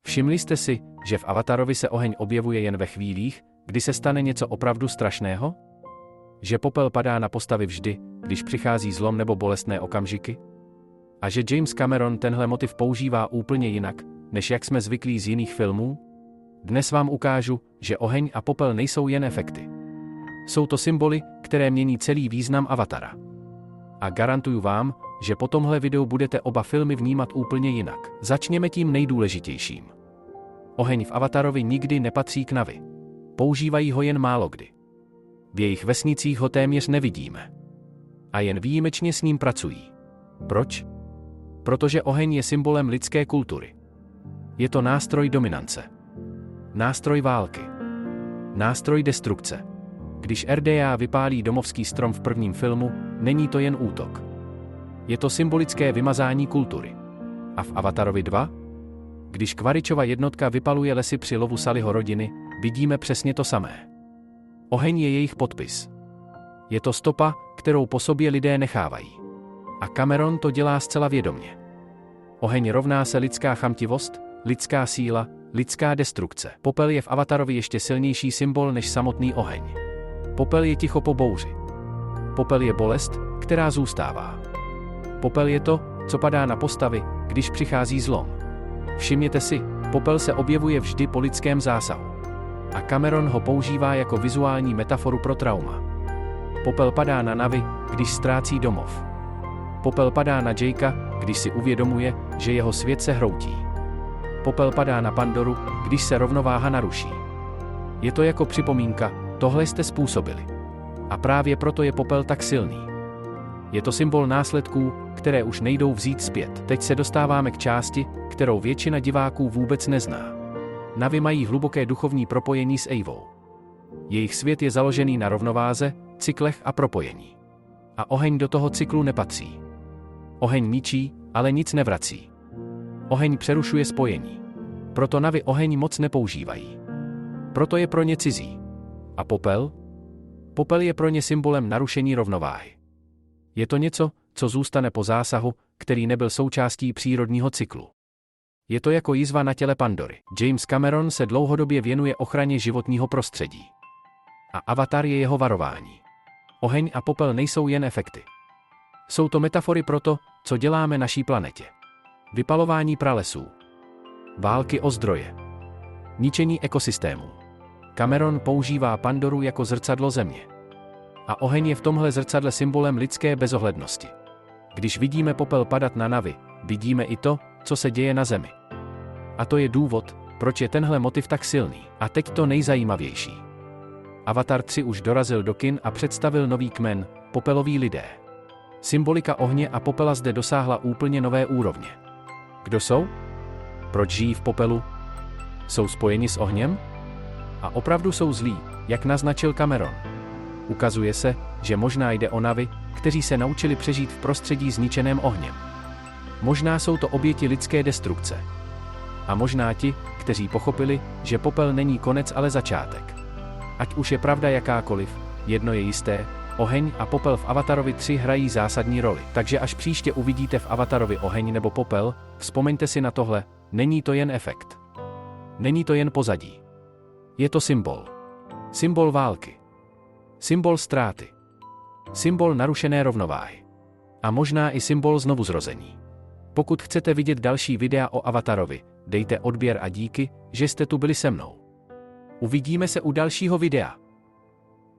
Všimli jste si, že v Avatarovi se oheň objevuje jen ve chvílích, kdy se stane něco opravdu strašného? Že popel padá na postavy vždy, když přichází zlom nebo bolestné okamžiky? A že James Cameron tenhle motiv používá úplně jinak, než jak jsme zvyklí z jiných filmů? Dnes vám ukážu, že oheň a popel nejsou jen efekty. Jsou to symboly, které mění celý význam Avatara. A garantuju vám, že po tomhle videu budete oba filmy vnímat úplně jinak. Začněme tím nejdůležitějším. Oheň v Avatarovi nikdy nepatří k Navi. Používají ho jen málokdy. V jejich vesnicích ho téměř nevidíme. A jen výjimečně s ním pracují. Proč? Protože oheň je symbolem lidské kultury. Je to nástroj dominance. Nástroj války. Nástroj destrukce. Když RDA vypálí domovský strom v prvním filmu, není to jen útok. Je to symbolické vymazání kultury. A v Avatarovi 2? Když Quaritchova jednotka vypaluje lesy při lovu Sullyho rodiny, vidíme přesně to samé. Oheň je jejich podpis. Je to stopa, kterou po sobě lidé nechávají. A Cameron to dělá zcela vědomě. Oheň rovná se lidská chamtivost, lidská síla, lidská destrukce. Popel je v Avatarovi ještě silnější symbol než samotný oheň. Popel je ticho po bouři. Popel je bolest, která zůstává. Popel je to, co padá na postavy, když přichází zlom. Všimněte si, popel se objevuje vždy po lidském zásahu. A Cameron ho používá jako vizuální metaforu pro trauma. Popel padá na Navi, když ztrácí domov. Popel padá na Jakea, když si uvědomuje, že jeho svět se hroutí. Popel padá na Pandoru, když se rovnováha naruší. Je to jako připomínka, tohle jste způsobili. A právě proto je popel tak silný. Je to symbol následků, které už nejdou vzít zpět. Teď se dostáváme k části, kterou většina diváků vůbec nezná. Navi mají hluboké duchovní propojení s Eivou. Jejich svět je založený na rovnováze, cyklech a propojení. A oheň do toho cyklu nepatří. Oheň ničí, ale nic nevrací. Oheň přerušuje spojení. Proto Navi oheň moc nepoužívají. Proto je pro ně cizí. A popel? Popel je pro ně symbolem narušení rovnováhy. Je to něco, co zůstane po zásahu, který nebyl součástí přírodního cyklu. Je to jako jizva na těle Pandory. James Cameron se dlouhodobě věnuje ochraně životního prostředí. A Avatar je jeho varování. Oheň a popel nejsou jen efekty. Jsou to metafory pro to, co děláme naší planetě. Vypalování pralesů. Války o zdroje. Ničení ekosystémů. Cameron používá Pandoru jako zrcadlo země. A oheň je v tomhle zrcadle symbolem lidské bezohlednosti. Když vidíme popel padat na Navi, vidíme i to, co se děje na Zemi. A to je důvod, proč je tenhle motiv tak silný. A teď to nejzajímavější. Avatar 3 už dorazil do kin a představil nový kmen, popeloví lidé. Symbolika ohně a popela zde dosáhla úplně nové úrovně. Kdo jsou? Proč žijí v popelu? Jsou spojeni s ohněm? A opravdu jsou zlí, jak naznačil Cameron. Ukazuje se, že možná jde o Navi, kteří se naučili přežít v prostředí zničeném ohněm. Možná jsou to oběti lidské destrukce. A možná ti, kteří pochopili, že popel není konec, ale začátek. Ať už je pravda jakákoliv, jedno je jisté, oheň a popel v Avatarovi 3 hrají zásadní roli. Takže až příště uvidíte v Avatarovi oheň nebo popel, vzpomeňte si na tohle, není to jen efekt. Není to jen pozadí. Je to symbol. Symbol války. Symbol ztráty. Symbol narušené rovnováhy. A možná i symbol znovuzrození. Pokud chcete vidět další videa o Avatarovi, dejte odběr a díky, že jste tu byli se mnou. Uvidíme se u dalšího videa.